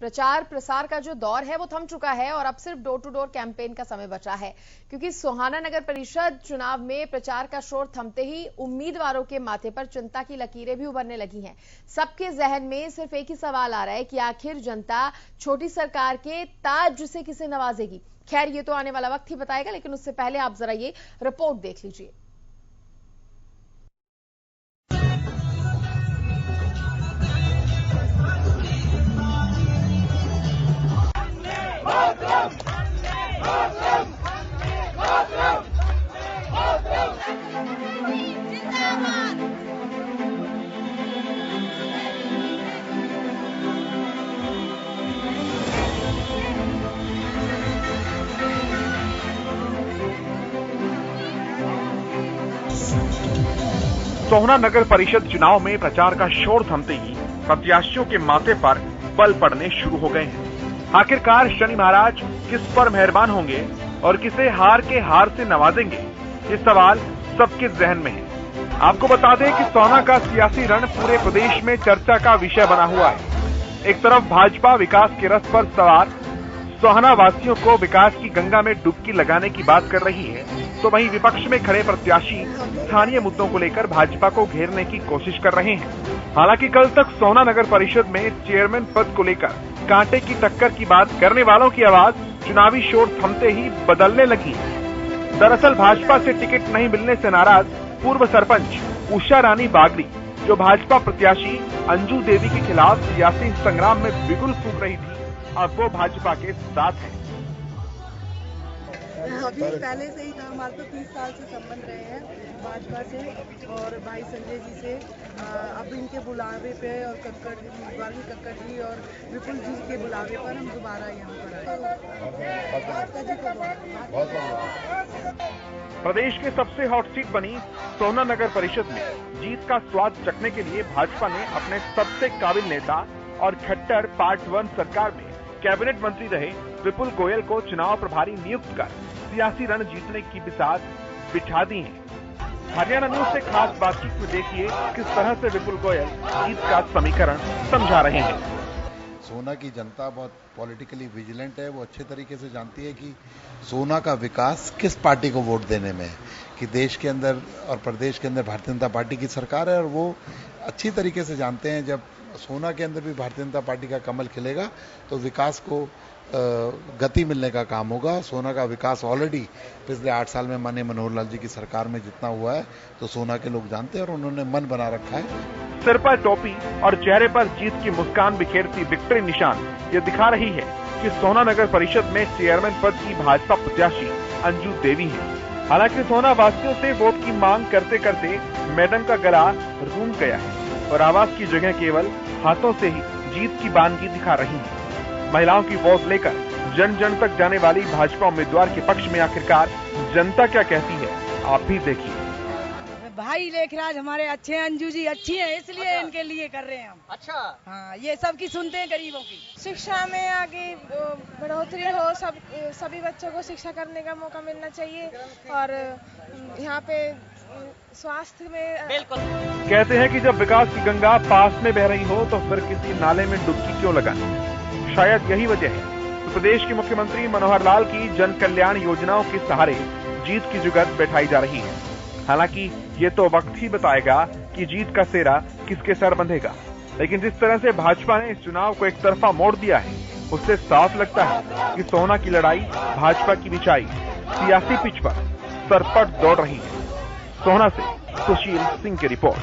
प्रचार प्रसार का जो दौर है वो थम चुका है और अब सिर्फ डोर टू डोर कैंपेन का समय बचा है, क्योंकि सोहाना नगर परिषद चुनाव में प्रचार का शोर थमते ही उम्मीदवारों के माथे पर चिंता की लकीरें भी उभरने लगी हैं। सबके जहन में सिर्फ एक ही सवाल आ रहा है कि आखिर जनता छोटी सरकार के ताज से किसे नवाजेगी। खैर, ये तो आने वाला वक्त ही बताएगा, लेकिन उससे पहले आप जरा ये रिपोर्ट देख लीजिए। सोहना नगर परिषद चुनाव में प्रचार का शोर थमते ही प्रत्याशियों के माथे पर बल पड़ने शुरू हो गए हैं। आखिरकार शनि महाराज किस पर मेहरबान होंगे और किसे हार से नवाजेंगे, ये सवाल सबके जहन में है। आपको बता दें कि सोहना का सियासी रण पूरे प्रदेश में चर्चा का विषय बना हुआ है। एक तरफ भाजपा विकास के रथ पर सवार सोहना वासियों को विकास की गंगा में डुबकी लगाने की बात कर रही है, तो वहीं विपक्ष में खड़े प्रत्याशी स्थानीय मुद्दों को लेकर भाजपा को घेरने की कोशिश कर रहे हैं। हालांकि कल तक सोहना नगर परिषद में चेयरमैन पद को लेकर कांटे की टक्कर की बात करने वालों की आवाज चुनावी शोर थमते ही बदलने लगी। दरअसल भाजपा से टिकट नहीं मिलने से नाराज पूर्व सरपंच उषा रानी बागड़ी, जो भाजपा प्रत्याशी अंजू देवी के खिलाफ सियासी संग्राम में बिगुल फूंक रही थी, अब वो भाजपा के साथ है। अभी पहले से ही था, हमारे तो 30 साल से संबंध रहे हैं भाजपा से और भाई संजय जी से। अब इनके बुलावे पे और कक्कड़ जी और विपुल जी के बुलावे पर हम दोबारा यहाँ पर आए। प्रदेश के सबसे हॉट सीट बनी सोहना नगर परिषद में जीत का स्वाद चखने के लिए भाजपा ने अपने सबसे काबिल नेता और खट्टर पार्ट 1 सरकार में कैबिनेट मंत्री रहे विपुल गोयल को चुनाव प्रभारी नियुक्त कर सियासी रण जीतने की बिसात बिछा दी है। हरियाणा न्यूज से खास बातचीत में देखिए किस तरह से विपुल गोयल जीत का समीकरण समझा रहे हैं। सोहना की जनता बहुत पॉलिटिकली विजिलेंट है। वो अच्छे तरीके से जानती है कि सोहना का विकास किस पार्टी को वोट देने में है, कि देश के अंदर और प्रदेश के अंदर भारतीय जनता पार्टी की सरकार है और वो अच्छी तरीके से जानते हैं जब सोहना के अंदर भी भारतीय जनता पार्टी का कमल खिलेगा तो विकास को गति मिलने का काम होगा। सोहना का विकास ऑलरेडी पिछले 8 साल में माननीय मनोहर लाल जी की सरकार में जितना हुआ है तो सोहना के लोग जानते हैं और उन्होंने मन बना रखा है। सिर पर टोपी और चेहरे पर जीत की मुस्कान बिखेरती विक्ट्री निशान ये दिखा रही है कि सोहना नगर परिषद में चेयरमैन पद की भाजपा प्रत्याशी अंजू देवी है। हालांकि सोहना वासियों से वोट की मांग करते करते मैडम का गला रूंध गया है और आवाज की जगह केवल हाथों से ही जीत की बानगी दिखा रही है। महिलाओं की वोट लेकर जन जन तक जाने वाली भाजपा उम्मीदवार के पक्ष में आखिरकार जनता क्या कहती है, आप भी देखिए। भाई लेखराज हमारे अच्छे हैं, अंजू जी अच्छी हैं, इसलिए इनके लिए कर रहे हैं हम। अच्छा, हाँ, ये सबकी सुनते हैं गरीबों की। शिक्षा में आगे बढ़ोतरी हो, सभी बच्चों को शिक्षा करने का मौका मिलना चाहिए और यहाँ पे स्वास्थ्य में बिल्कुल। कहते हैं कि जब विकास की गंगा पास में बह रही हो तो फिर किसी नाले में डुबकी क्यों लगानी। शायद यही वजह है तो प्रदेश के मुख्यमंत्री मनोहर लाल की जन कल्याण योजनाओं के सहारे जीत की जुगत बैठाई जा रही है। हालांकि ये तो वक्त ही बताएगा कि जीत का सेहरा किसके सर बंधेगा, लेकिन जिस तरह से भाजपा ने इस चुनाव को एक तरफा मोड़ दिया है उससे साफ लगता है कि सोहना की लड़ाई भाजपा की बिछाई सियासी पिच पर सरपट दौड़ रही है। सोहना से सुशील सिंह की रिपोर्ट।